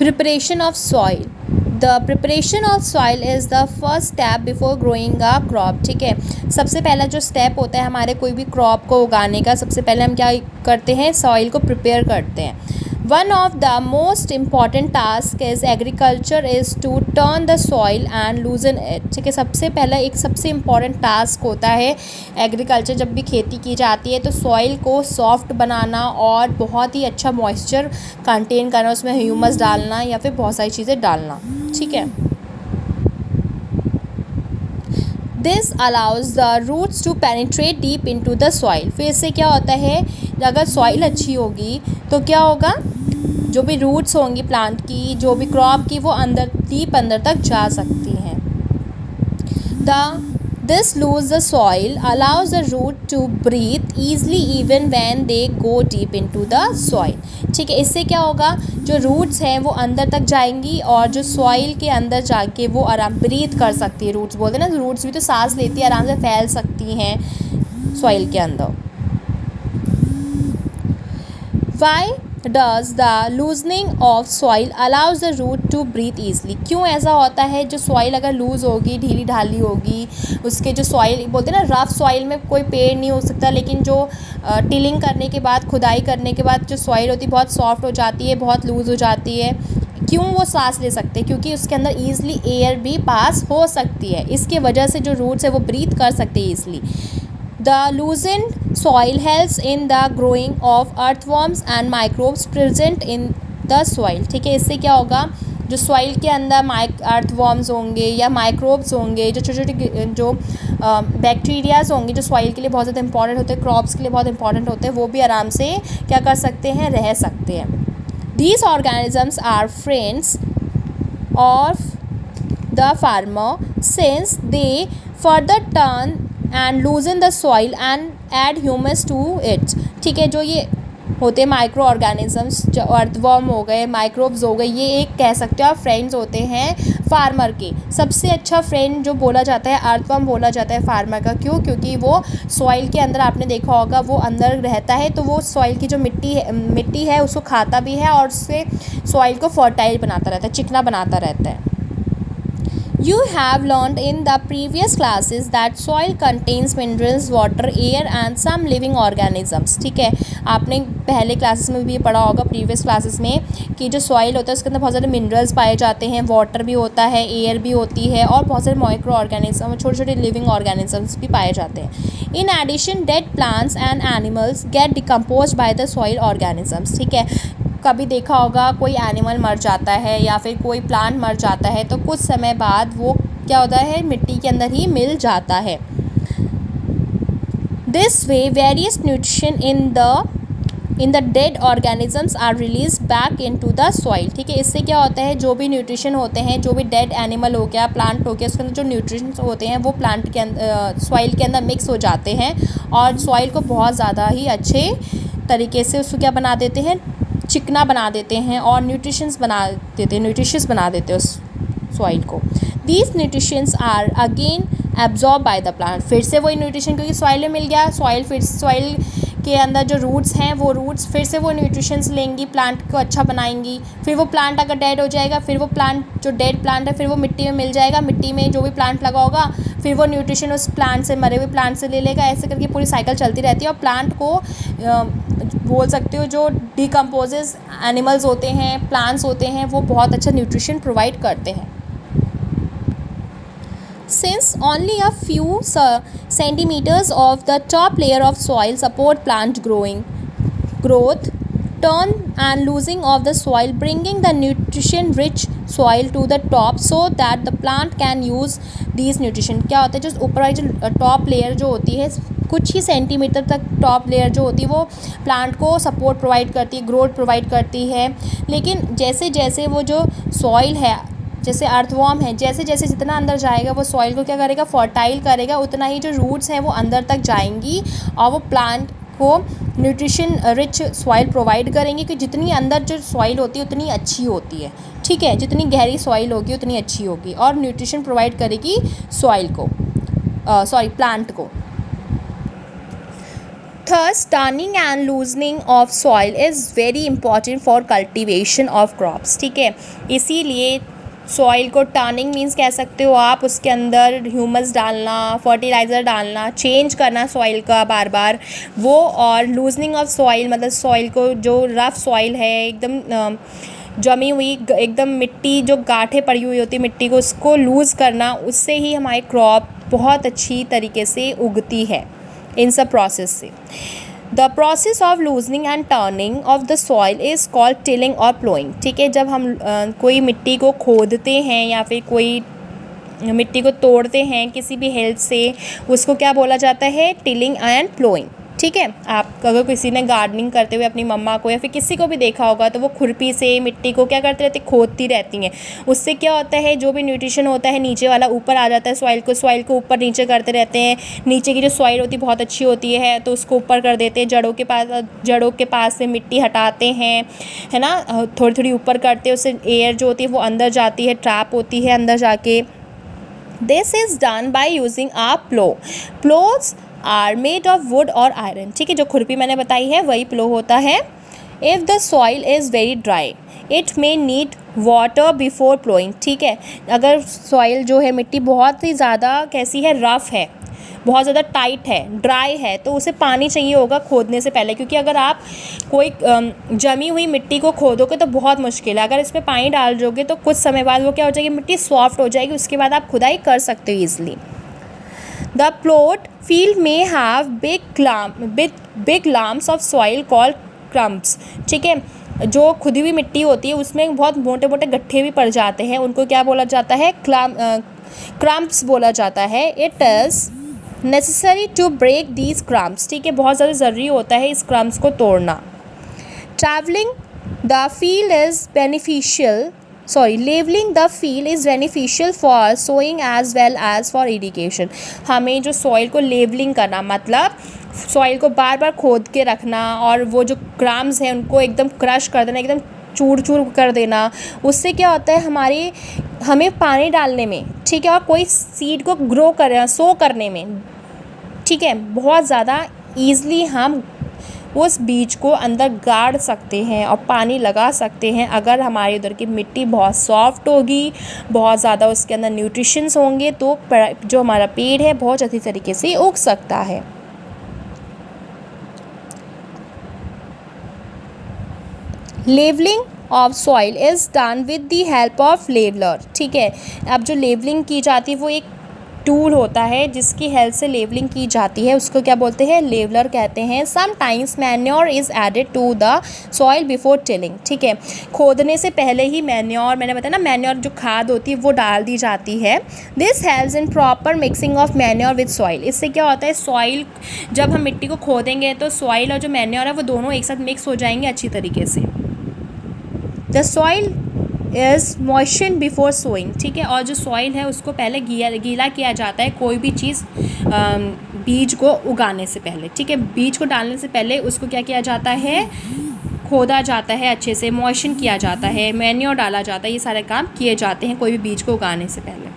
Preparation of soil. The preparation of soil is the first step before growing a crop. ठीक है, सबसे पहला जो स्टेप होता है हमारे कोई भी क्रॉप को उगाने का, सबसे पहले हम क्या करते हैं, सॉइल को प्रिपेयर करते हैं. One of the most important task is agriculture is to turn the soil and loosen it. ठीक है, सबसे पहला एक सबसे इम्पॉर्टेंट टास्क होता है एग्रीकल्चर, जब भी खेती की जाती है तो सॉइल को सॉफ्ट बनाना और बहुत ही अच्छा मॉइस्चर कंटेन करना, उसमें ह्यूमस डालना या फिर बहुत सारी चीज़ें डालना. ठीक है, this allows the roots to penetrate deep into the soil. फिर इससे क्या होता है, अगर सॉइल अच्छी होगी तो क्या होगा, जो भी रूट्स होंगी प्लांट की, जो भी क्रॉप की, वो अंदर डीप अंदर तक जा सकती हैं. This loose the soil allows the root to breathe easily even when they go deep into the soil. ठीक है, इससे क्या होगा, जो रूट्स हैं वो अंदर तक जाएंगी और जो सॉइल के अंदर जाके वो आराम ब्रीथ कर सकती है. रूट्स बोलते हैं ना, रूट्स भी तो सांस लेती है, आराम से फैल सकती हैं सॉइल के अंदर. Why does the loosening of soil allows the root to breathe easily? क्यों ऐसा होता है, जो सॉइल अगर लूज़ होगी, ढीली ढाली होगी, उसके जो सॉइल बोलते हैं ना, रफ़ सॉइल में कोई पेड़ नहीं हो सकता, लेकिन जो टिलिंग करने के बाद, खुदाई करने के बाद जो सॉइल होती है बहुत सॉफ्ट हो जाती है, बहुत लूज़ हो जाती है. क्यों वो सांस ले सकते हैं, क्योंकि उसके अंदर ईज़िली एयर भी पास हो सकती है. इसके वजह से जो रूट्स है वो ब्रीथ कर सकते हैं easily. The loosened soil helps in the growing of earthworms and microbes present in the soil. ठीक है, इससे क्या होगा, जो सॉइल के अंदर अर्थवॉर्म्स होंगे या माइक्रोब्स होंगे, जो छोटे छोटे जो बैक्टीरियाज होंगे, जो सॉइल के लिए बहुत ज़्यादा इंपॉर्टेंट होते हैं, क्रॉप्स के लिए बहुत इंपॉर्टेंट होते हैं, वो भी आराम से क्या कर सकते हैं, रह सकते हैं. These organisms are friends of the farmer since they further turn and loosen the soil and add humus to it. ठीक है, जो ये होते हैं माइक्रो ऑर्गेनिजम्स, जो अर्थवर्म हो गए, माइक्रोब्स हो गए, ये एक कह सकते हो आप फ्रेंड्स होते हैं फार्मर के. सबसे अच्छा फ्रेंड जो बोला जाता है, अर्थवर्म बोला जाता है फार्मर का. क्यों, क्योंकि वो सॉइल के अंदर, आपने देखा होगा, वो अंदर रहता है, तो वो सॉइल की जो मिट्टी है उसको खाता भी है और उससे सॉइल को फर्टाइल बनाता रहता है, चिकना बनाता रहता है. You have learned in the previous classes that soil contains minerals, water, air and some living organisms. ठीक है, आपने पहले क्लासेस में भी ये पढ़ा होगा, प्रीवियस क्लासेस में, कि जो सॉइल होता है उसके अंदर बहुत सारे मिनरल्स पाए जाते हैं, वाटर भी होता है, एयर भी होती है और बहुत सारे माइक्रो ऑर्गेनिज्म, छोटे छोटे लिविंग ऑर्गेनिजम्स भी पाए जाते हैं. In addition dead plants and animals get decompose by the soil organisms. ठीक है, कभी देखा होगा कोई एनिमल मर जाता है या फिर कोई प्लांट मर जाता है तो कुछ समय बाद वो क्या होता है, मिट्टी के अंदर ही मिल जाता है. This way various nutrition in the dead organisms are release back into the soil. ठीक है, इससे क्या होता है, जो भी न्यूट्रिशन होते हैं, जो भी डेड एनिमल हो गया, प्लांट हो गया, उसके अंदर जो न्यूट्रिशन होते हैं वो प्लांट के अंदर, सॉइल के अंदर मिक्स हो जाते हैं और सॉइल को बहुत ज़्यादा ही अच्छे तरीके से उसको क्या बना देते हैं, चिकना बना देते हैं और न्यूट्रिशंस बना देते हैं उस सॉइल को. These nutritions are again absorb by the plant. फिर से वही न्यूट्रिशन, क्योंकि सॉइल में मिल गया, सॉइल के अंदर जो रूट्स हैं वो रूट्स फिर से वो न्यूट्रिशंस लेंगी, प्लांट को अच्छा बनाएंगी. फिर वो प्लांट अगर डेड हो जाएगा, फिर वो प्लांट, जो डेड प्लांट है, फिर वो मिट्टी में मिल जाएगा, मिट्टी में जो भी प्लांट लगा होगा फिर वो न्यूट्रिशन उस प्लांट से, मरे हुए प्लांट से ले लेगा. ऐसे करके पूरी साइकिल चलती रहती है और प्लांट को बोल सकते हो जो डिकम्पोजेस एनिमल्स होते हैं, प्लांट्स होते हैं, वो बहुत अच्छा न्यूट्रिशन प्रोवाइड करते हैं. Since only a few centimeters of the top layer of soil support plant growth, turn and loosening of the soil, bringing the nutrition-rich soil to the top so that the plant can use these nutrition. क्या होता है, जो ऊपर वाली जो top layer जो होती है, कुछ ही सेंटीमीटर तक टॉप लेयर जो होती है वो प्लांट को सपोर्ट प्रोवाइड करती है, ग्रोथ प्रोवाइड करती है. लेकिन जैसे जैसे वो जो सॉइल है, जैसे अर्थवॉर्म है, जैसे जैसे जितना अंदर जाएगा वो सॉइल को क्या करेगा, फर्टाइल करेगा, उतना ही जो रूट्स हैं वो अंदर तक जाएंगी और वो प्लांट को न्यूट्रिशन रिच सॉइल प्रोवाइड करेंगे. कि जितनी अंदर जो सॉइल होती है उतनी अच्छी होती है. ठीक है, जितनी गहरी सॉइल होगी उतनी अच्छी होगी और न्यूट्रिशन प्रोवाइड करेगी सॉइल को, प्लांट को. Thus, turning and loosening of soil is very important for cultivation of crops. ठीक है, इसीलिए सॉइल को टर्निंग मीन्स कह सकते हो आप, उसके अंदर ह्यूमस डालना, फर्टिलाइज़र डालना, चेंज करना सॉइल का बार बार वो, और लूजनिंग ऑफ सॉइल मतलब सॉइल को, जो रफ़ सॉइल है एकदम जमी हुई एकदम मिट्टी जो गांठें पड़ी हुई होती है मिट्टी को, उसको लूज़ करना, उससे ही हमारी क्रॉप बहुत अच्छी तरीके से उगती है इन सब प्रोसेस से। The process of loosening and turning of the soil is called tilling और प्लोइंग। ठीक है, जब हम कोई मिट्टी को खोदते हैं या फिर कोई मिट्टी को तोड़ते हैं किसी भी हेल्प से, उसको क्या बोला जाता है? Tilling and ploughing. ठीक है, आप अगर किसी ने गार्डनिंग करते हुए अपनी मम्मा को या फिर किसी को भी देखा होगा तो वो खुरपी से मिट्टी को क्या करते रहते, खोदती रहती हैं। उससे क्या होता है, जो भी न्यूट्रिशन होता है नीचे वाला ऊपर आ जाता है, सॉइल को ऊपर नीचे करते रहते हैं। नीचे की जो सॉइल होती है बहुत अच्छी होती है तो उसको ऊपर कर देते हैं, जड़ों के पास से मिट्टी हटाते हैं, है ना, थोड़ी थोड़ी ऊपर करते हैं, उससे एयर जो होती है वो अंदर जाती है, ट्रैप होती है अंदर जाके। This is done by using a plough. Ploughs are made of wood और आयरन। ठीक है, जो खुरपी मैंने बताई है वही प्लो होता है। If the soil is very dry it may need water before ploughing. ठीक है, अगर सॉइल जो है मिट्टी बहुत ही ज़्यादा कैसी है, रफ़ है, बहुत ज़्यादा टाइट है, ड्राई है, तो उसे पानी चाहिए होगा खोदने से पहले, क्योंकि अगर आप कोई जमी हुई मिट्टी को खोदोगे तो बहुत मुश्किल है। अगर इसमें पानी डाल दोगे तो कुछ समय बाद वो क्या हो जाएगी, मिट्टी सॉफ्ट हो जाएगी, उसके बाद आप खुदाई कर सकते हो easily. The plot field may have big lumps of soil called clumps। ठीक है, जो खुदी हुई मिट्टी होती है उसमें बहुत मोटे मोटे गड्ढे भी पड़ जाते हैं, उनको क्या बोला जाता है? क्रम्प्स बोला जाता है। It is necessary to break these crumbs. ठीक है, बहुत ज़्यादा ज़रूरी होता है इस क्रम्प्स को तोड़ना। Travelling the field is beneficial levelling the field is beneficial for sowing as well as for irrigation. हमें जो सॉइल को लेवलिंग करना मतलब सॉइल को बार बार खोद के रखना और वो जो क्रम्स हैं उनको एकदम क्रश कर देना, एकदम चूर चूर कर देना। उससे क्या होता है, हमें पानी डालने में, ठीक है, और कोई सीड को ग्रो सो करने में, ठीक है, बहुत ज़्यादा ईज़िली हम उस बीज को अंदर गाड़ सकते हैं और पानी लगा सकते हैं। अगर हमारे उधर की मिट्टी बहुत सॉफ्ट होगी, बहुत ज़्यादा उसके अंदर न्यूट्रिशंस होंगे, तो जो हमारा पेड़ है बहुत अच्छी तरीके से उग सकता है। Levelling of soil is done with the help of leveller. ठीक है, अब जो लेवलिंग की जाती है वो एक टूल होता है जिसकी हेल्प से लेवलिंग की जाती है, उसको क्या बोलते हैं? लेवलर कहते हैं। Sometimes manure is added to the soil before tilling. ठीक है, खोदने से पहले ही मैन्योर, मैंने बताया ना, मैन्योर जो खाद होती है वो डाल दी जाती है। This helps in proper mixing of manure with soil. इससे क्या होता है, सॉइल जब हम मिट्टी को खोदेंगे तो सॉइल और जो मैन्योर है वो दोनों एक साथ मिक्स हो जाएंगे अच्छी तरीके से। The soil is moistened before sowing. ठीक है, और जो सॉइल है उसको पहले गीला किया जाता है कोई भी चीज़ बीज को उगाने से पहले। ठीक है, बीज को डालने से पहले उसको क्या किया जाता है, खोदा जाता है, अच्छे से मॉइस्चन किया जाता है, मैन्योर डाला जाता है, ये सारे काम किए जाते हैं कोई भी बीज को उगाने से पहले।